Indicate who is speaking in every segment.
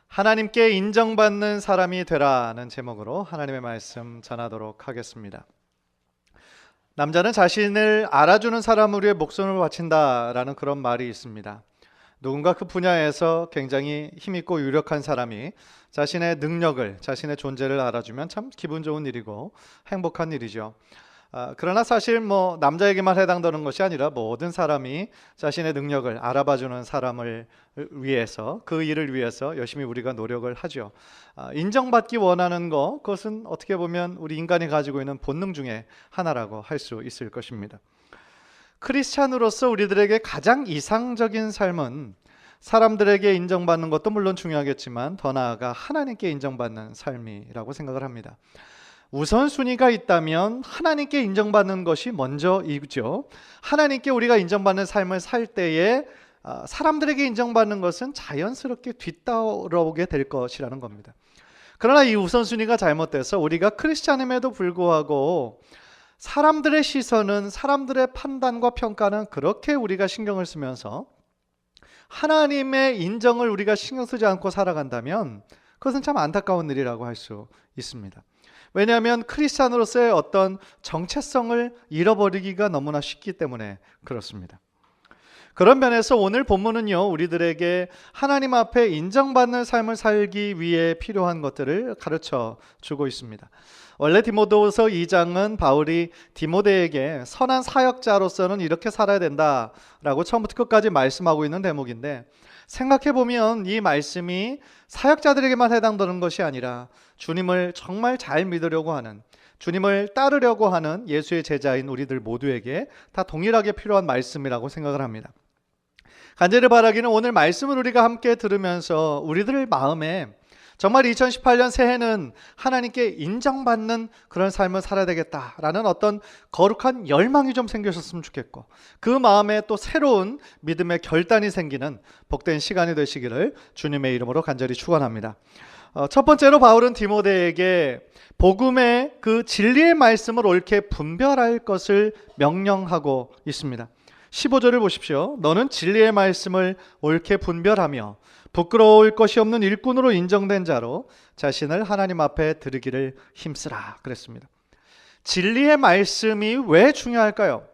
Speaker 1: 하나님께 인정받는 사람이 되라는 제목으로 하나님의 말씀 전하도록 하겠습니다. 남자는 자신을 알아주는 사람을 위해 목숨을 바친다라는 그런 말이 있습니다. 누군가 그 분야에서 굉장히 힘있고 유력한 사람이 자신의 능력을, 자신의 존재를 알아주면 참 기분 좋은 일이고 행복한 일이죠. 그러나 사실 남자에게만 해당되는 것이 아니라 모든 사람이 자신의 능력을 알아봐주는 사람을 위해서, 그 일을 위해서 열심히 우리가 노력을 하죠. 인정받기 원하는 그것은 어떻게 보면 우리 인간이 가지고 있는 본능 중에 하나라고 할 수 있을 것입니다. 크리스찬으로서 우리들에게 가장 이상적인 삶은 사람들에게 인정받는 것도 물론 중요하겠지만 더 나아가 하나님께 인정받는 삶이라고 생각을 합니다. 우선순위가 있다면 하나님께 인정받는 것이 먼저이죠. 하나님께 우리가 인정받는 삶을 살 때에 사람들에게 인정받는 것은 자연스럽게 뒤따라오게 될 것이라는 겁니다. 그러나 이 우선순위가 잘못돼서 우리가 크리스찬임에도 불구하고 사람들의 시선은, 사람들의 판단과 평가는 그렇게 우리가 신경을 쓰면서 하나님의 인정을 우리가 신경 쓰지 않고 살아간다면 그것은 참 안타까운 일이라고 할 수 있습니다. 왜냐하면 크리스찬으로서의 어떤 정체성을 잃어버리기가 너무나 쉽기 때문에 그렇습니다. 그런 면에서 오늘 본문은요, 우리들에게 하나님 앞에 인정받는 삶을 살기 위해 필요한 것들을 가르쳐 주고 있습니다. 원래 디모데후서 2장은 바울이 디모데에게 선한 사역자로서는 이렇게 살아야 된다라고 처음부터 끝까지 말씀하고 있는 대목인데, 생각해보면 이 말씀이 사역자들에게만 해당되는 것이 아니라 주님을 정말 잘 믿으려고 하는, 주님을 따르려고 하는 예수의 제자인 우리들 모두에게 다 동일하게 필요한 말씀이라고 생각을 합니다. 간절히 바라기는 오늘 말씀을 우리가 함께 들으면서 우리들 마음에 정말 2018년 새해는 하나님께 인정받는 그런 삶을 살아야 되겠다라는 어떤 거룩한 열망이 좀 생기셨으면 좋겠고, 그 마음에 또 새로운 믿음의 결단이 생기는 복된 시간이 되시기를 주님의 이름으로 간절히 축원합니다. 첫 번째로 바울은 디모데에게 복음의 그 진리의 말씀을 옳게 분별할 것을 명령하고 있습니다. 15절을 보십시오. 너는 진리의 말씀을 옳게 분별하며 부끄러울 것이 없는 일꾼으로 인정된 자로 자신을 하나님 앞에 드리기를 힘쓰라 그랬습니다. 진리의 말씀이 왜 중요할까요?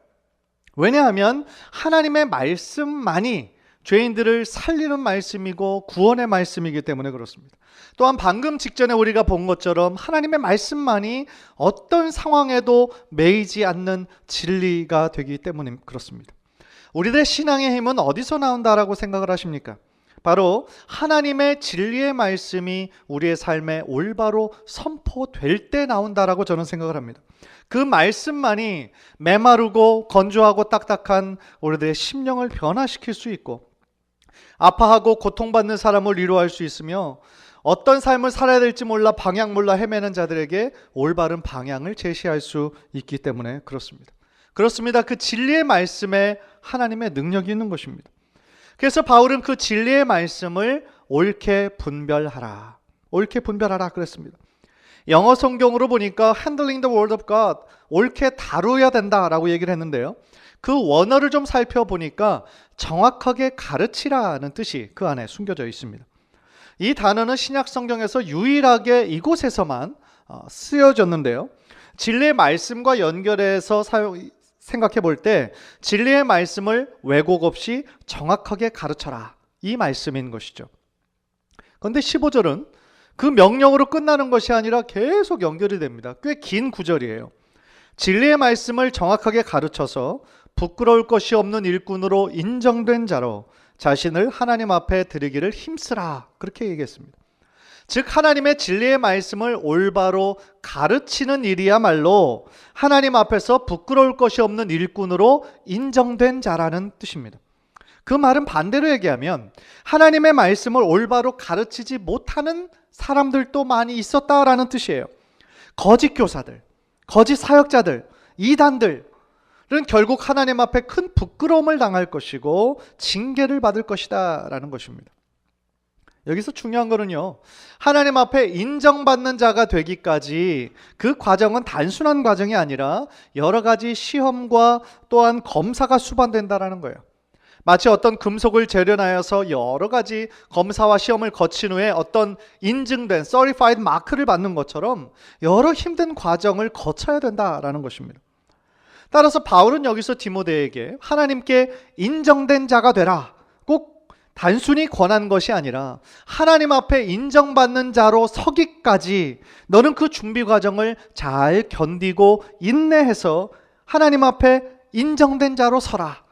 Speaker 1: 왜냐하면 하나님의 말씀만이 죄인들을 살리는 말씀이고 구원의 말씀이기 때문에 그렇습니다. 또한 방금 직전에 우리가 본 것처럼 하나님의 말씀만이 어떤 상황에도 매이지 않는 진리가 되기 때문에 그렇습니다. 우리들의 신앙의 힘은 어디서 나온다라고 생각을 하십니까? 바로 하나님의 진리의 말씀이 우리의 삶에 올바로 선포될 때 나온다라고 저는 생각을 합니다. 그 말씀만이 메마르고 건조하고 딱딱한 우리들의 심령을 변화시킬 수 있고, 아파하고 고통받는 사람을 위로할 수 있으며, 어떤 삶을 살아야 될지 몰라 방향 몰라 헤매는 자들에게 올바른 방향을 제시할 수 있기 때문에 그렇습니다. 그 진리의 말씀에 하나님의 능력이 있는 것입니다. 그래서 바울은 그 진리의 말씀을 옳게 분별하라 그랬습니다. 영어 성경으로 보니까 handling the word of God, 옳게 다루어야 된다라고 얘기를 했는데요, 그 원어를 좀 살펴보니까 정확하게 가르치라는 뜻이 그 안에 숨겨져 있습니다. 이 단어는 신약 성경에서 유일하게 이곳에서만 쓰여졌는데요, 진리의 말씀과 연결해서 생각해 볼 때 진리의 말씀을 왜곡 없이 정확하게 가르쳐라, 이 말씀인 것이죠. 그런데 15절은 그 명령으로 끝나는 것이 아니라 계속 연결이 됩니다. 꽤 긴 구절이에요. 진리의 말씀을 정확하게 가르쳐서 부끄러울 것이 없는 일꾼으로 인정된 자로 자신을 하나님 앞에 드리기를 힘쓰라, 그렇게 얘기했습니다. 즉 하나님의 진리의 말씀을 올바로 가르치는 일이야말로 하나님 앞에서 부끄러울 것이 없는 일꾼으로 인정된 자라는 뜻입니다. 그 말은 반대로 얘기하면 하나님의 말씀을 올바로 가르치지 못하는 사람들도 많이 있었다라는 뜻이에요. 거짓 교사들, 거짓 사역자들, 이단들은 결국 하나님 앞에 큰 부끄러움을 당할 것이고 징계를 받을 것이다 라는 것입니다. 여기서 중요한 거는요, 하나님 앞에 인정받는 자가 되기까지 그 과정은 단순한 과정이 아니라 여러 가지 시험과 또한 검사가 수반된다라는 거예요. 마치 어떤 금속을 재련하여서 여러 가지 검사와 시험을 거친 후에 어떤 인증된 Certified 마크를 받는 것처럼 여러 힘든 과정을 거쳐야 된다라는 것입니다. 따라서 바울은 여기서 디모데에게 하나님께 인정된 자가 되라, 꼭 단순히 권한 것이 아니라 하나님 앞에 인정받는 자로 서기까지 너는 그 준비 과정을 잘 견디고 인내해서 하나님 앞에 인정된 자로 서라,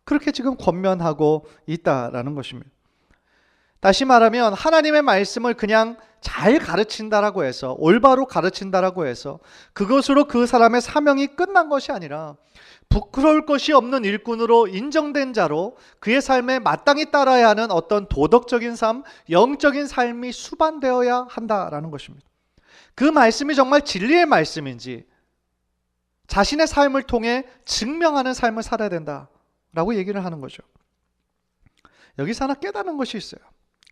Speaker 1: 그렇게 지금 권면하고 있다라는 것입니다. 다시 말하면 하나님의 말씀을 그냥 잘 가르친다라고 해서, 올바로 가르친다라고 해서 그것으로 그 사람의 사명이 끝난 것이 아니라 부끄러울 것이 없는 일꾼으로 인정된 자로 그의 삶에 마땅히 따라야 하는 어떤 도덕적인 삶, 영적인 삶이 수반되어야 한다라는 것입니다. 그 말씀이 정말 진리의 말씀인지 자신의 삶을 통해 증명하는 삶을 살아야 된다라고 얘기를 하는 거죠. 여기서 하나 깨닫는 것이 있어요.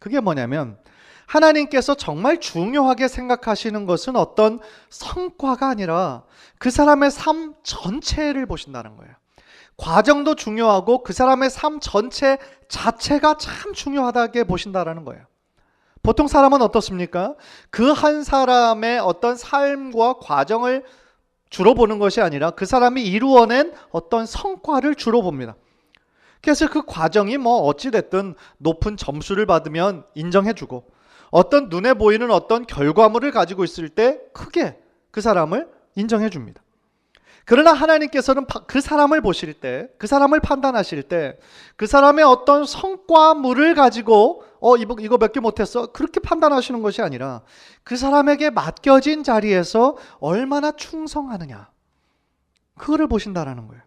Speaker 1: 그게 뭐냐면 하나님께서 정말 중요하게 생각하시는 것은 어떤 성과가 아니라 그 사람의 삶 전체를 보신다는 거예요. 과정도 중요하고 그 사람의 삶 전체 자체가 참 중요하다게 보신다는 거예요. 보통 사람은 어떻습니까? 그 한 사람의 어떤 삶과 과정을 주로 보는 것이 아니라 그 사람이 이루어낸 어떤 성과를 주로 봅니다. 그래서 그 과정이 어찌됐든 높은 점수를 받으면 인정해주고, 어떤 눈에 보이는 어떤 결과물을 가지고 있을 때 크게 그 사람을 인정해줍니다. 그러나 하나님께서는 그 사람을 보실 때, 그 사람을 판단하실 때 그 사람의 어떤 성과물을 가지고 이거 몇 개 못했어, 그렇게 판단하시는 것이 아니라 그 사람에게 맡겨진 자리에서 얼마나 충성하느냐, 그거를 보신다라는 거예요.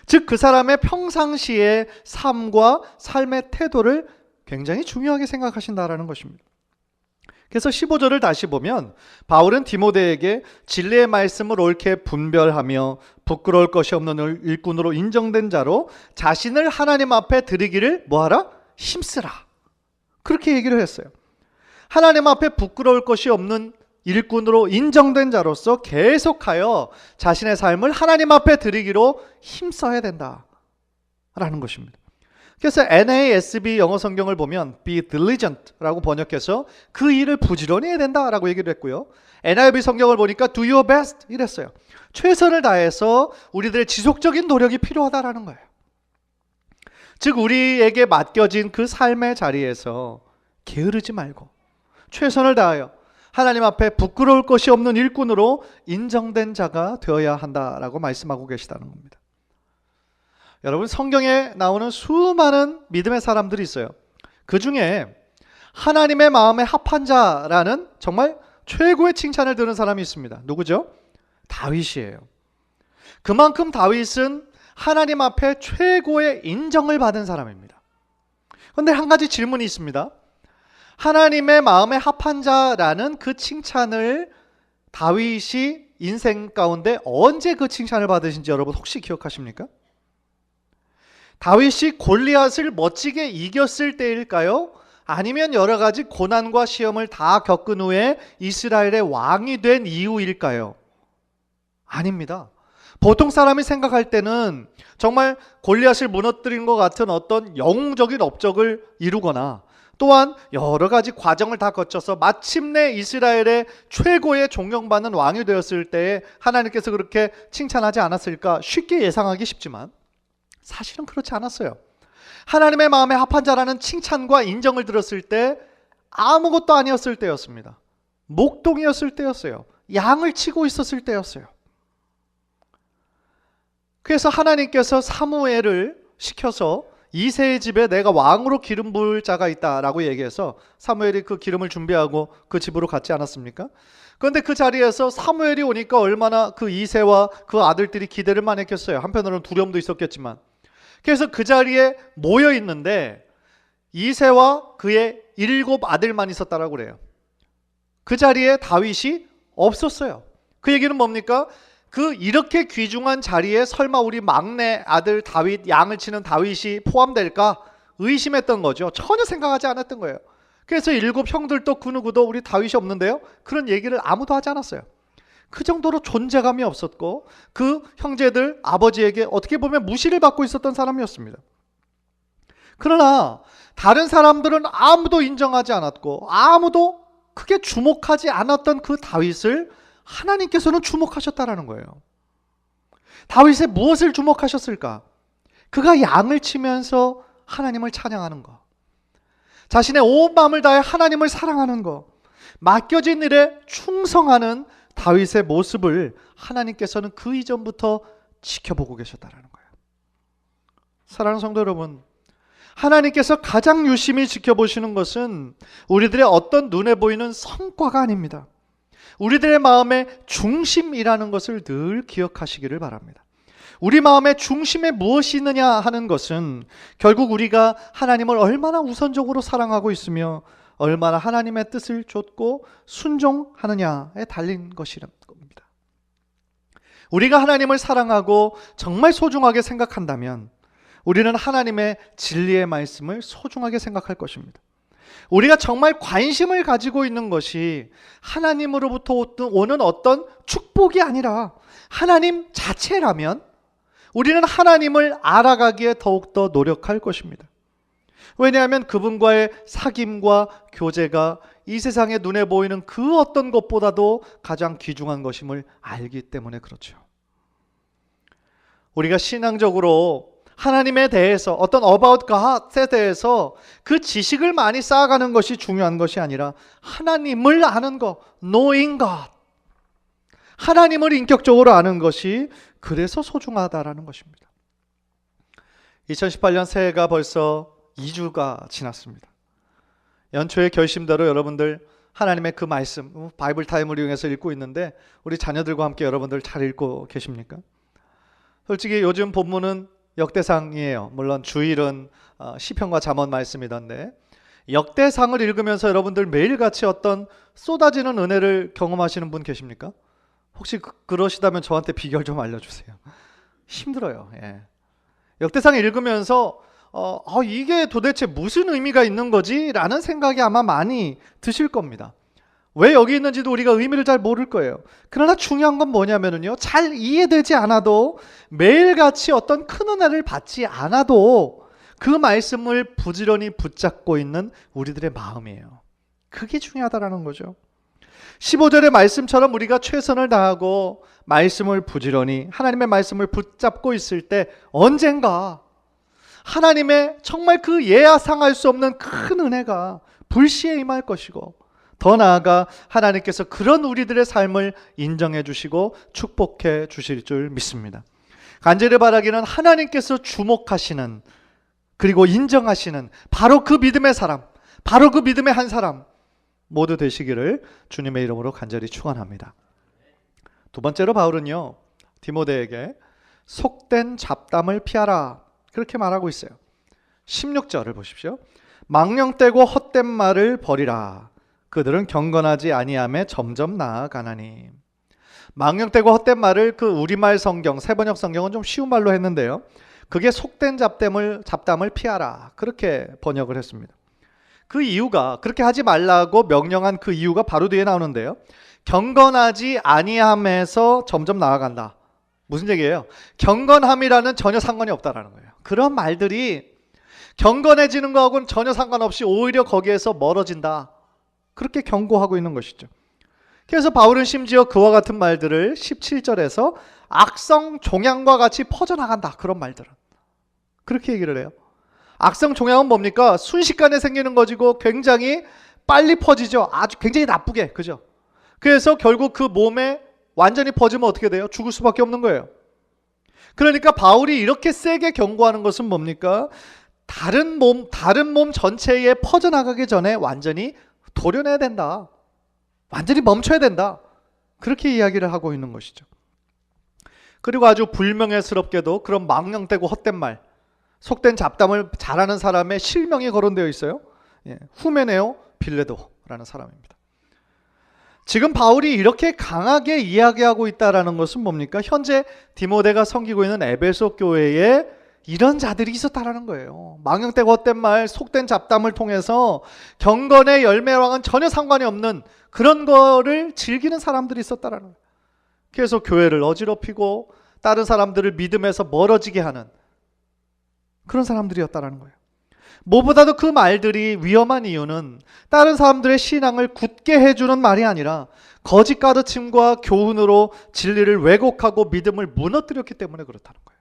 Speaker 1: 즉 그 사람의 평상시의 삶과 삶의 태도를 굉장히 중요하게 생각하신다라는 것입니다. 그래서 15절을 다시 보면 바울은 디모데에게 진리의 말씀을 옳게 분별하며 부끄러울 것이 없는 일꾼으로 인정된 자로 자신을 하나님 앞에 드리기를 뭐하라? 힘쓰라, 그렇게 얘기를 했어요. 하나님 앞에 부끄러울 것이 없는 일꾼으로 인정된 자로서 계속하여 자신의 삶을 하나님 앞에 드리기로 힘써야 된다라는 것입니다. 그래서 NASB 영어 성경을 보면 be diligent라고 번역해서 그 일을 부지런히 해야 된다라고 얘기를 했고요. NIV 성경을 보니까 do your best 이랬어요. 최선을 다해서 우리들의 지속적인 노력이 필요하다라는 거예요. 즉 우리에게 맡겨진 그 삶의 자리에서 게으르지 말고 최선을 다하여 하나님 앞에 부끄러울 것이 없는 일꾼으로 인정된 자가 되어야 한다라고 말씀하고 계시다는 겁니다. 여러분, 성경에 나오는 수많은 믿음의 사람들이 있어요. 그 중에 하나님의 마음에 합한 자라는 정말 최고의 칭찬을 들은 사람이 있습니다. 누구죠? 다윗이에요. 그만큼 다윗은 하나님 앞에 최고의 인정을 받은 사람입니다. 그런데 한 가지 질문이 있습니다. 하나님의 마음에 합한 자라는 그 칭찬을 다윗이 인생 가운데 언제 그 칭찬을 받으신지 여러분 혹시 기억하십니까? 다윗이 골리앗을 멋지게 이겼을 때일까요? 아니면 여러 가지 고난과 시험을 다 겪은 후에 이스라엘의 왕이 된 이후일까요? 아닙니다. 보통 사람이 생각할 때는 정말 골리앗을 무너뜨린 것 같은 어떤 영웅적인 업적을 이루거나 또한 여러 가지 과정을 다 거쳐서 마침내 이스라엘의 최고의 존경받는 왕이 되었을 때에 하나님께서 그렇게 칭찬하지 않았을까 쉽게 예상하기 쉽지만 사실은 그렇지 않았어요. 하나님의 마음에 합한 자라는 칭찬과 인정을 들었을 때 아무것도 아니었을 때였습니다. 목동이었을 때였어요. 양을 치고 있었을 때였어요. 그래서 하나님께서 사무엘을 시켜서 이새의 집에 내가 왕으로 기름 부을 자가 있다라고 얘기해서 사무엘이 그 기름을 준비하고 그 집으로 갔지 않았습니까? 그런데 그 자리에서 사무엘이 오니까 얼마나 그 이새와 그 아들들이 기대를 많이 했겠어요. 한편으로는 두려움도 있었겠지만. 그래서 그 자리에 모여 있는데 이새와 그의 7 아들만 있었다라고 그래요. 그 자리에 다윗이 없었어요. 그 얘기는 뭡니까? 그 이렇게 귀중한 자리에 설마 우리 막내 아들 다윗, 양을 치는 다윗이 포함될까 의심했던 거죠. 전혀 생각하지 않았던 거예요. 그래서 7 형들도 그 누구도 우리 다윗이 없는데요, 그런 얘기를 아무도 하지 않았어요. 그 정도로 존재감이 없었고 그 형제들 아버지에게 어떻게 보면 무시를 받고 있었던 사람이었습니다. 그러나 다른 사람들은 아무도 인정하지 않았고 아무도 크게 주목하지 않았던 그 다윗을 하나님께서는 주목하셨다라는 거예요. 다윗의 무엇을 주목하셨을까? 그가 양을 치면서 하나님을 찬양하는 것, 자신의 온 마음을 다해 하나님을 사랑하는 것, 맡겨진 일에 충성하는 다윗의 모습을 하나님께서는 그 이전부터 지켜보고 계셨다는 거예요. 사랑하는 성도 여러분, 하나님께서 가장 유심히 지켜보시는 것은 우리들의 어떤 눈에 보이는 성과가 아닙니다. 우리들의 마음의 중심이라는 것을 늘 기억하시기를 바랍니다. 우리 마음의 중심에 무엇이 있느냐 하는 것은 결국 우리가 하나님을 얼마나 우선적으로 사랑하고 있으며 얼마나 하나님의 뜻을 좇고 순종하느냐에 달린 것이란 겁니다. 우리가 하나님을 사랑하고 정말 소중하게 생각한다면 우리는 하나님의 진리의 말씀을 소중하게 생각할 것입니다. 우리가 정말 관심을 가지고 있는 것이 하나님으로부터 오는 어떤 축복이 아니라 하나님 자체라면 우리는 하나님을 알아가기에 더욱더 노력할 것입니다. 왜냐하면 그분과의 사귐과 교제가 이 세상의 눈에 보이는 그 어떤 것보다도 가장 귀중한 것임을 알기 때문에 그렇죠. 우리가 신앙적으로 하나님에 대해서 어떤 about God에 대해서 그 지식을 많이 쌓아가는 것이 중요한 것이 아니라 하나님을 아는 것, knowing God, 하나님을 인격적으로 아는 것이 그래서 소중하다라는 것입니다. 2018년 새해가 벌써 2주가 지났습니다. 연초의 결심대로 여러분들 하나님의 그 말씀 바이블 타임을 이용해서 읽고 있는데 우리 자녀들과 함께 여러분들 잘 읽고 계십니까? 솔직히 요즘 본문은 역대상이에요. 물론 주일은 시편과 잠언 말씀이던데 역대상을 읽으면서 여러분들 매일같이 어떤 쏟아지는 은혜를 경험하시는 분 계십니까? 혹시 그러시다면 저한테 비결 좀 알려주세요. 힘들어요. 예. 역대상 읽으면서 이게 도대체 무슨 의미가 있는 거지? 라는 생각이 아마 많이 드실 겁니다. 왜 여기 있는지도 우리가 의미를 잘 모를 거예요. 그러나 중요한 건 뭐냐면요, 잘 이해되지 않아도 매일같이 어떤 큰 은혜를 받지 않아도 그 말씀을 부지런히 붙잡고 있는 우리들의 마음이에요. 그게 중요하다라는 거죠. 15절의 말씀처럼 우리가 최선을 다하고 말씀을 부지런히 하나님의 말씀을 붙잡고 있을 때 언젠가 하나님의 정말 그 예상할 수 없는 큰 은혜가 불시에 임할 것이고 더 나아가 하나님께서 그런 우리들의 삶을 인정해 주시고 축복해 주실 줄 믿습니다. 간절히 바라기는 하나님께서 주목하시는 그리고 인정하시는 바로 그 믿음의 사람, 바로 그 믿음의 한 사람 모두 되시기를 주님의 이름으로 간절히 축원합니다. 두 번째로 바울은요, 디모데에게 속된 잡담을 피하라 그렇게 말하고 있어요. 16절을 보십시오. 망령되고 헛된 말을 버리라. 그들은 경건하지 아니함에 점점 나아가나니. 망령되고 헛된 말을 그 우리말 성경, 세번역 성경은 좀 쉬운 말로 했는데요, 그게 속된 잡담을 피하라 그렇게 번역을 했습니다. 그 이유가, 그렇게 하지 말라고 명령한 그 이유가 바로 뒤에 나오는데요, 경건하지 아니함에서 점점 나아간다. 무슨 얘기예요? 경건함이라는 전혀 상관이 없다라는 거예요. 그런 말들이 경건해지는 거하고는 전혀 상관없이 오히려 거기에서 멀어진다, 그렇게 경고하고 있는 것이죠. 그래서 바울은 심지어 그와 같은 말들을 17절에서 악성 종양과 같이 퍼져나간다, 그런 말들은 그렇게 얘기를 해요. 악성 종양은 뭡니까? 순식간에 생기는 것이고 굉장히 빨리 퍼지죠. 아주 굉장히 나쁘게, 그죠? 그래서 결국 그 몸에 완전히 퍼지면 어떻게 돼요? 죽을 수밖에 없는 거예요. 그러니까 바울이 이렇게 세게 경고하는 것은 뭡니까? 다른 몸 전체에 퍼져나가기 전에 완전히 도려내야 된다, 완전히 멈춰야 된다, 그렇게 이야기를 하고 있는 것이죠. 그리고 아주 불명예스럽게도 그런 망령되고 헛된 말, 속된 잡담을 잘하는 사람의 실명이 거론되어 있어요. 후메네오 빌레도라는 사람입니다. 지금 바울이 이렇게 강하게 이야기하고 있다는 것은 뭡니까? 현재 디모데가 섬기고 있는 에베소 교회에 이런 자들이 있었다라는 거예요. 망령되고 헛된 말, 속된 잡담을 통해서 경건의 열매와는 전혀 상관이 없는 그런 거를 즐기는 사람들이 있었다라는 거예요. 그래서 교회를 어지럽히고 다른 사람들을 믿음에서 멀어지게 하는 그런 사람들이었다라는 거예요. 무엇보다도 그 말들이 위험한 이유는 다른 사람들의 신앙을 굳게 해주는 말이 아니라 거짓 가르침과 교훈으로 진리를 왜곡하고 믿음을 무너뜨렸기 때문에 그렇다는 거예요.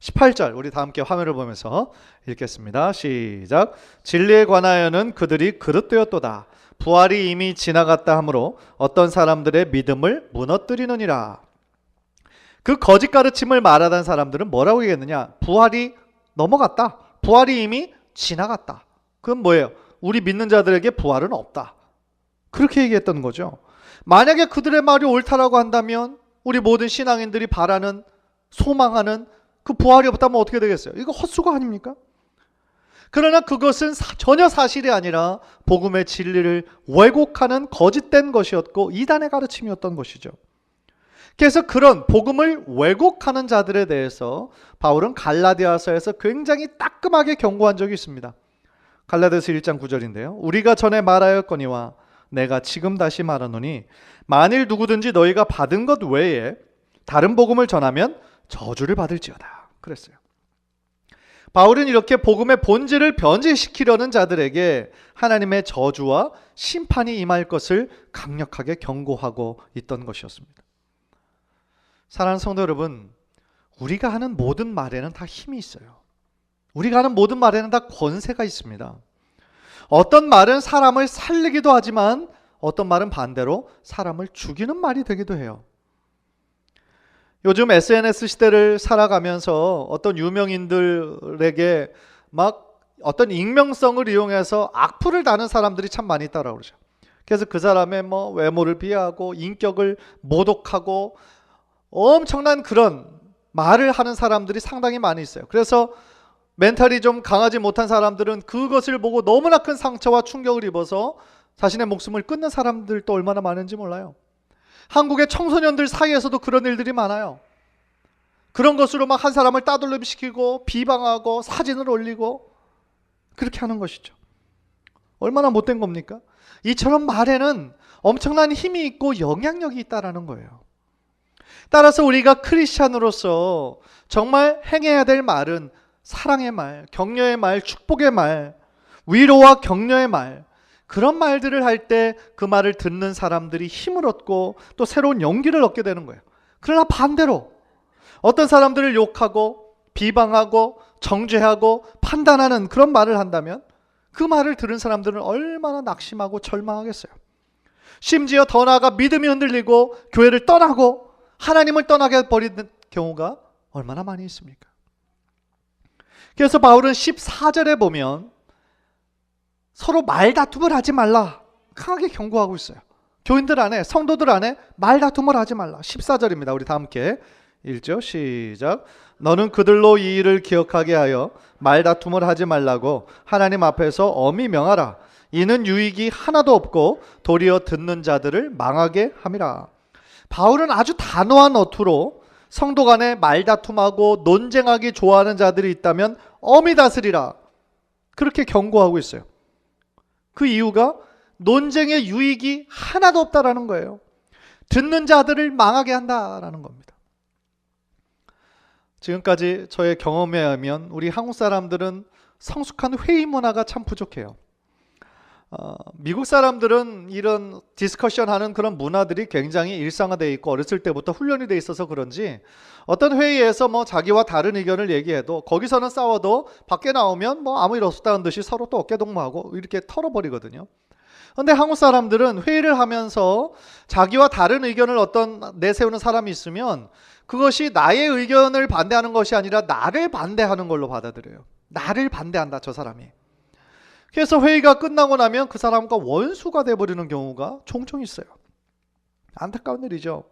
Speaker 1: 18절 우리 다 함께 화면을 보면서 읽겠습니다. 시작. 진리에 관하여는 그들이 그릇되었도다. 부활이 이미 지나갔다 하므로 어떤 사람들의 믿음을 무너뜨리느니라. 그 거짓 가르침을 말하던 사람들은 뭐라고 얘기했느냐? 부활이 넘어갔다. 부활이 이미 지나갔다. 그건 뭐예요? 우리 믿는 자들에게 부활은 없다. 그렇게 얘기했던 거죠. 만약에 그들의 말이 옳다라고 한다면 우리 모든 신앙인들이 바라는, 소망하는 그 부활이 없다면 어떻게 되겠어요? 이거 헛수고 아닙니까? 그러나 그것은 전혀 사실이 아니라 복음의 진리를 왜곡하는 거짓된 것이었고 이단의 가르침이었던 것이죠. 그래서 그런 복음을 왜곡하는 자들에 대해서 바울은 갈라디아서에서 굉장히 따끔하게 경고한 적이 있습니다. 갈라디아서 1장 9절인데요. 우리가 전에 말하였거니와 내가 지금 다시 말하노니 만일 누구든지 너희가 받은 것 외에 다른 복음을 전하면 저주를 받을지어다. 그랬어요. 바울은 이렇게 복음의 본질을 변질시키려는 자들에게 하나님의 저주와 심판이 임할 것을 강력하게 경고하고 있던 것이었습니다. 사랑하는 성도 여러분, 우리가 하는 모든 말에는 다 힘이 있어요. 우리가 하는 모든 말에는 다 권세가 있습니다. 어떤 말은 사람을 살리기도 하지만 어떤 말은 반대로 사람을 죽이는 말이 되기도 해요. 요즘 SNS 시대를 살아가면서 어떤 유명인들에게 막 어떤 익명성을 이용해서 악플을 다는 사람들이 참 많이 있다고 그러죠. 그래서 그 사람의 뭐 외모를 비하하고 인격을 모독하고 엄청난 그런 말을 하는 사람들이 상당히 많이 있어요. 그래서 멘탈이 좀 강하지 못한 사람들은 그것을 보고 너무나 큰 상처와 충격을 입어서 자신의 목숨을 끊는 사람들도 얼마나 많은지 몰라요. 한국의 청소년들 사이에서도 그런 일들이 많아요. 그런 것으로 막 한 사람을 따돌림시키고 비방하고 사진을 올리고 그렇게 하는 것이죠. 얼마나 못된 겁니까? 이처럼 말에는 엄청난 힘이 있고 영향력이 있다는 거예요. 따라서 우리가 크리스찬으로서 정말 행해야 될 말은 사랑의 말, 격려의 말, 축복의 말, 위로와 격려의 말, 그런 말들을 할 때 그 말을 듣는 사람들이 힘을 얻고 또 새로운 용기를 얻게 되는 거예요. 그러나 반대로 어떤 사람들을 욕하고 비방하고 정죄하고 판단하는 그런 말을 한다면 그 말을 들은 사람들은 얼마나 낙심하고 절망하겠어요. 심지어 더 나아가 믿음이 흔들리고 교회를 떠나고 하나님을 떠나게 버리는 경우가 얼마나 많이 있습니까? 그래서 바울은 14절에 보면 서로 말다툼을 하지 말라 강하게 경고하고 있어요. 교인들 안에, 성도들 안에 말다툼을 하지 말라. 14절입니다. 우리 다 함께 읽죠. 시작. 너는 그들로 이 일을 기억하게 하여 말다툼을 하지 말라고 하나님 앞에서 엄히 명하라. 이는 유익이 하나도 없고 도리어 듣는 자들을 망하게 함이라. 바울은 아주 단호한 어투로 성도 간에 말다툼하고 논쟁하기 좋아하는 자들이 있다면 엄히 다스리라. 그렇게 경고하고 있어요. 그 이유가 논쟁의 유익이 하나도 없다라는 거예요. 듣는 자들을 망하게 한다라는 겁니다. 지금까지 저의 경험에 의하면 우리 한국 사람들은 성숙한 회의 문화가 참 부족해요. 미국 사람들은 이런 디스커션하는 그런 문화들이 굉장히 일상화되어 있고 어렸을 때부터 훈련이 돼 있어서 그런지 어떤 회의에서 뭐 자기와 다른 의견을 얘기해도 거기서는 싸워도 밖에 나오면 뭐 아무 일 없었다는 듯이 서로 또 어깨동무하고 이렇게 털어버리거든요. 그런데 한국 사람들은 회의를 하면서 자기와 다른 의견을 어떤 내세우는 사람이 있으면 그것이 나의 의견을 반대하는 것이 아니라 나를 반대하는 걸로 받아들여요. 나를 반대한다, 저 사람이. 그래서 회의가 끝나고 나면 그 사람과 원수가 돼버리는 경우가 종종 있어요. 안타까운 일이죠.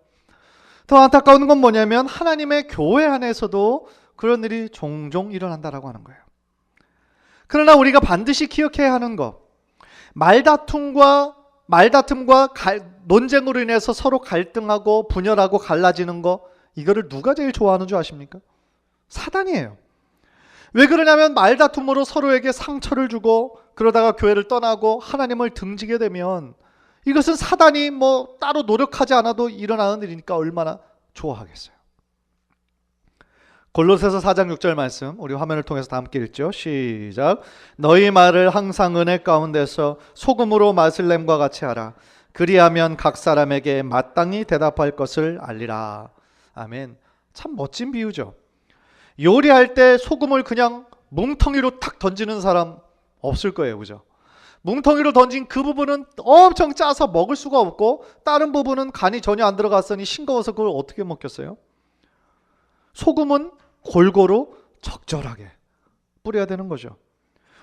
Speaker 1: 더 안타까운 건 뭐냐면 하나님의 교회 안에서도 그런 일이 종종 일어난다라고 하는 거예요. 그러나 우리가 반드시 기억해야 하는 것, 말다툼과 논쟁으로 인해서 서로 갈등하고 분열하고 갈라지는 거, 이거를 누가 제일 좋아하는 줄 아십니까? 사단이에요. 왜 그러냐면 말다툼으로 서로에게 상처를 주고 그러다가 교회를 떠나고 하나님을 등지게 되면 이것은 사단이 뭐 따로 노력하지 않아도 일어나는 일이니까 얼마나 좋아하겠어요. 골로새서 4장 6절 말씀 우리 화면을 통해서 다 함께 읽죠. 시작. 너희 말을 항상 은혜 가운데서 소금으로 맛을 냄과 같이 하라. 그리하면 각 사람에게 마땅히 대답할 것을 알리라. 아멘. 참 멋진 비유죠. 요리할 때 소금을 그냥 뭉텅이로 탁 던지는 사람 없을 거예요. 그죠? 뭉텅이로 던진 그 부분은 엄청 짜서 먹을 수가 없고 다른 부분은 간이 전혀 안 들어갔으니 싱거워서 그걸 어떻게 먹겠어요? 소금은 골고루 적절하게 뿌려야 되는 거죠.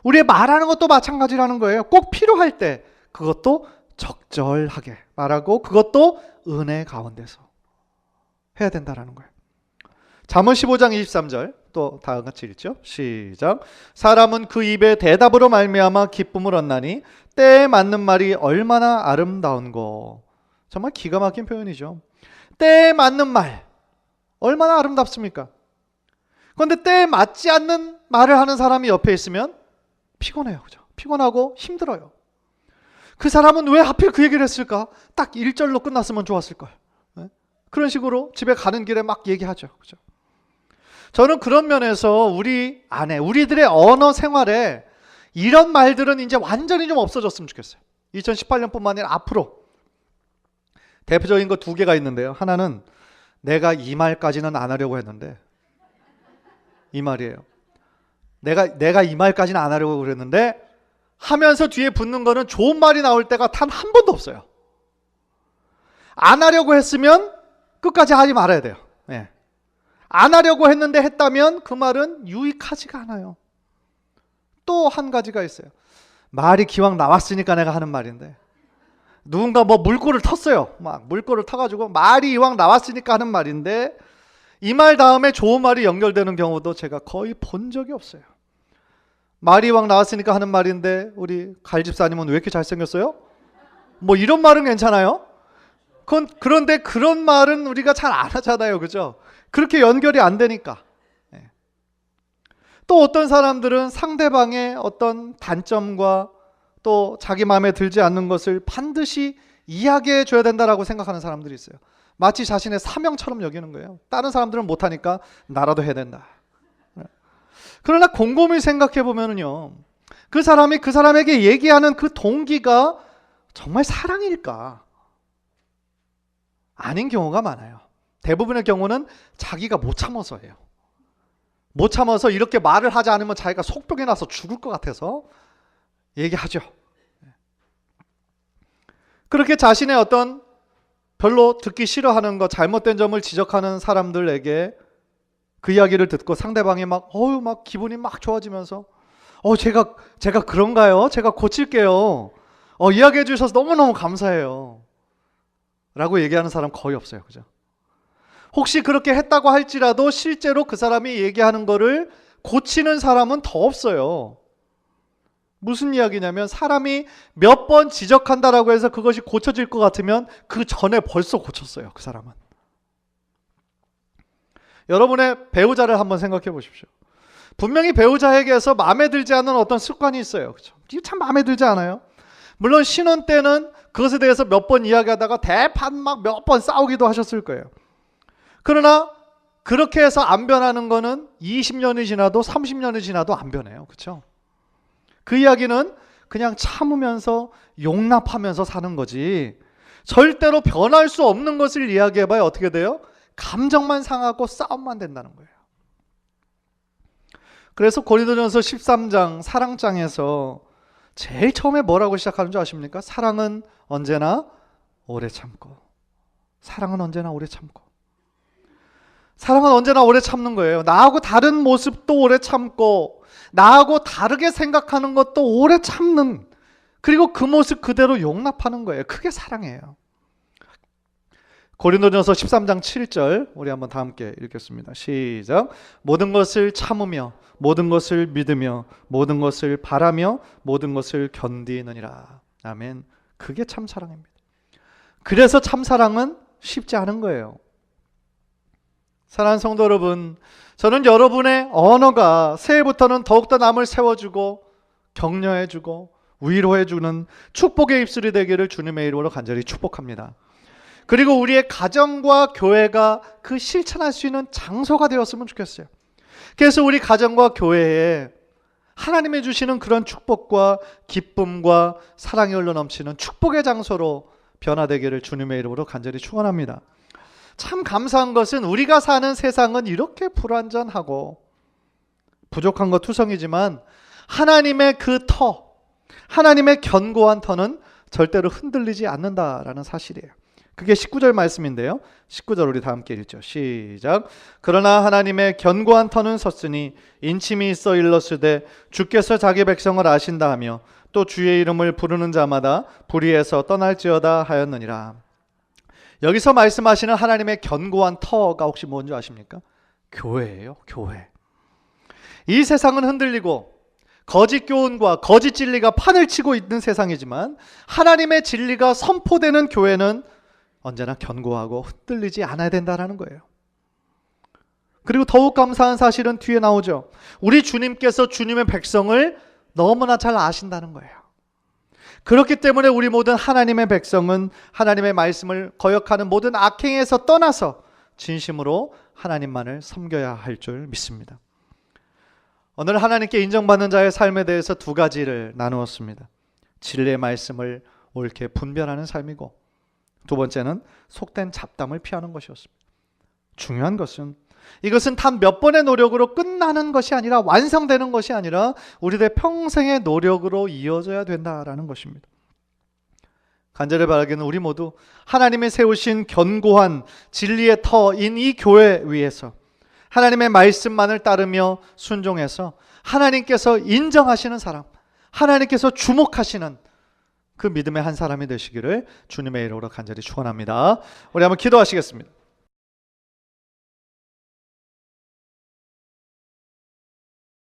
Speaker 1: 우리의 말하는 것도 마찬가지라는 거예요. 꼭 필요할 때 그것도 적절하게 말하고 그것도 은혜 가운데서 해야 된다는 거예요. 잠언 15장 23절 또 다 같이 읽죠. 시작. 사람은 그 입의 대답으로 말미암아 기쁨을 얻나니 때에 맞는 말이 얼마나 아름다운고. 정말 기가 막힌 표현이죠. 때에 맞는 말 얼마나 아름답습니까? 그런데 때에 맞지 않는 말을 하는 사람이 옆에 있으면 피곤해요. 그죠? 피곤하고 힘들어요. 그 사람은 왜 하필 그 얘기를 했을까? 딱 1절로 끝났으면 좋았을 걸. 그런 식으로 집에 가는 길에 막 얘기하죠. 그죠? 저는 그런 면에서 우리 안에 우리들의 언어 생활에 이런 말들은 이제 완전히 좀 없어졌으면 좋겠어요. 2018년뿐만 아니라 앞으로 대표적인 거 두 개가 있는데요. 하나는 내가 이 말까지는 안 하려고 했는데 이 말이에요. 내가 이 말까지는 안 하려고 그랬는데 하면서 뒤에 붙는 거는 좋은 말이 나올 때가 단 한 번도 없어요. 안 하려고 했으면 끝까지 하지 말아야 돼요. 네. 안 하려고 했는데 했다면 그 말은 유익하지가 않아요. 또 한 가지가 있어요. 말이 기왕 나왔으니까 내가 하는 말인데 누군가 뭐 물꼬를 텄어요. 막 물꼬를 터가지고 말이 이왕 나왔으니까 하는 말인데 이 말 다음에 좋은 말이 연결되는 경우도 제가 거의 본 적이 없어요. 말이 이왕 나왔으니까 하는 말인데 우리 갈집사님은 왜 이렇게 잘생겼어요? 뭐 이런 말은 괜찮아요? 그런데 그런 말은 우리가 잘 안 하잖아요. 그죠? 그렇게 연결이 안 되니까. 또 어떤 사람들은 상대방의 어떤 단점과 또 자기 마음에 들지 않는 것을 반드시 이야기해 줘야 된다라고 생각하는 사람들이 있어요. 마치 자신의 사명처럼 여기는 거예요. 다른 사람들은 못하니까 나라도 해야 된다. 그러나 곰곰이 생각해 보면은요, 그 사람이 그 사람에게 얘기하는 그 동기가 정말 사랑일까? 아닌 경우가 많아요. 대부분의 경우는 자기가 못 참아서예요. 못 참아서 이렇게 말을 하지 않으면 자기가 속병이 나서 죽을 것 같아서 얘기하죠. 그렇게 자신의 어떤 별로 듣기 싫어하는 것, 잘못된 점을 지적하는 사람들에게 그 이야기를 듣고 상대방이 막 기분이 막 좋아지면서 제가 그런가요? 제가 고칠게요. 이야기해 주셔서 너무너무 감사해요. 라고 얘기하는 사람 거의 없어요. 그죠? 혹시 그렇게 했다고 할지라도 실제로 그 사람이 얘기하는 거를 고치는 사람은 더 없어요. 무슨 이야기냐면 사람이 몇 번 지적한다라고 해서 그것이 고쳐질 것 같으면 그 전에 벌써 고쳤어요. 그 사람은. 여러분의 배우자를 한번 생각해 보십시오. 분명히 배우자에게서 마음에 들지 않는 어떤 습관이 있어요. 그렇죠? 이게 참 마음에 들지 않아요? 물론 신혼 때는 그것에 대해서 몇 번 이야기하다가 대판 막 몇 번 싸우기도 하셨을 거예요. 그러나 그렇게 해서 안 변하는 거는 20년이 지나도 30년이 지나도 안 변해요. 그렇죠? 그 이야기는 그냥 참으면서 용납하면서 사는 거지 절대로 변할 수 없는 것을 이야기해봐야 어떻게 돼요? 감정만 상하고 싸움만 된다는 거예요. 그래서 고린도전서 13장 사랑장에서 제일 처음에 뭐라고 시작하는 줄 아십니까? 사랑은 언제나 오래 참고, 사랑은 언제나 오래 참고, 사랑은 언제나 오래 참는 거예요. 나하고 다른 모습도 오래 참고 나하고 다르게 생각하는 것도 오래 참는, 그리고 그 모습 그대로 용납하는 거예요. 그게 사랑이에요. 고린도전서 13장 7절 우리 한번 다 함께 읽겠습니다. 시작. 모든 것을 참으며 모든 것을 믿으며 모든 것을 바라며 모든 것을 견디느니라. 아멘. 그게 참 사랑입니다. 그래서 참 사랑은 쉽지 않은 거예요. 사랑하는 성도 여러분, 저는 여러분의 언어가 새해부터는 더욱더 남을 세워주고 격려해주고 위로해주는 축복의 입술이 되기를 주님의 이름으로 간절히 축복합니다. 그리고 우리의 가정과 교회가 그 실천할 수 있는 장소가 되었으면 좋겠어요. 그래서 우리 가정과 교회에 하나님이 주시는 그런 축복과 기쁨과 사랑이 흘러 넘치는 축복의 장소로 변화되기를 주님의 이름으로 간절히 축원합니다. 참 감사한 것은 우리가 사는 세상은 이렇게 불완전하고 부족한 것 투성이지만 하나님의 그 터, 하나님의 견고한 터는 절대로 흔들리지 않는다라는 사실이에요. 그게 19절 말씀인데요. 19절 우리 다 함께 읽죠. 시작. 그러나 하나님의 견고한 터는 섰으니 인침이 있어 일렀으되 주께서 자기 백성을 아신다 하며 또 주의 이름을 부르는 자마다 불의에서 떠날지어다 하였느니라. 여기서 말씀하시는 하나님의 견고한 터가 혹시 뭔지 아십니까? 교회예요. 교회. 이 세상은 흔들리고 거짓 교훈과 거짓 진리가 판을 치고 있는 세상이지만 하나님의 진리가 선포되는 교회는 언제나 견고하고 흔들리지 않아야 된다는 거예요. 그리고 더욱 감사한 사실은 뒤에 나오죠. 우리 주님께서 주님의 백성을 너무나 잘 아신다는 거예요. 그렇기 때문에 우리 모든 하나님의 백성은 하나님의 말씀을 거역하는 모든 악행에서 떠나서 진심으로 하나님만을 섬겨야 할 줄 믿습니다. 오늘 하나님께 인정받는 자의 삶에 대해서 두 가지를 나누었습니다. 진리의 말씀을 옳게 분별하는 삶이고, 두 번째는 속된 잡담을 피하는 것이었습니다. 중요한 것은 이것은 단 몇 번의 노력으로 끝나는 것이 아니라, 완성되는 것이 아니라 우리들의 평생의 노력으로 이어져야 된다라는 것입니다. 간절히 바라기는 우리 모두 하나님이 세우신 견고한 진리의 터인 이 교회 위에서 하나님의 말씀만을 따르며 순종해서 하나님께서 인정하시는 사람, 하나님께서 주목하시는 그 믿음의 한 사람이 되시기를 주님의 이름으로 간절히 축원합니다. 우리 한번 기도하시겠습니다.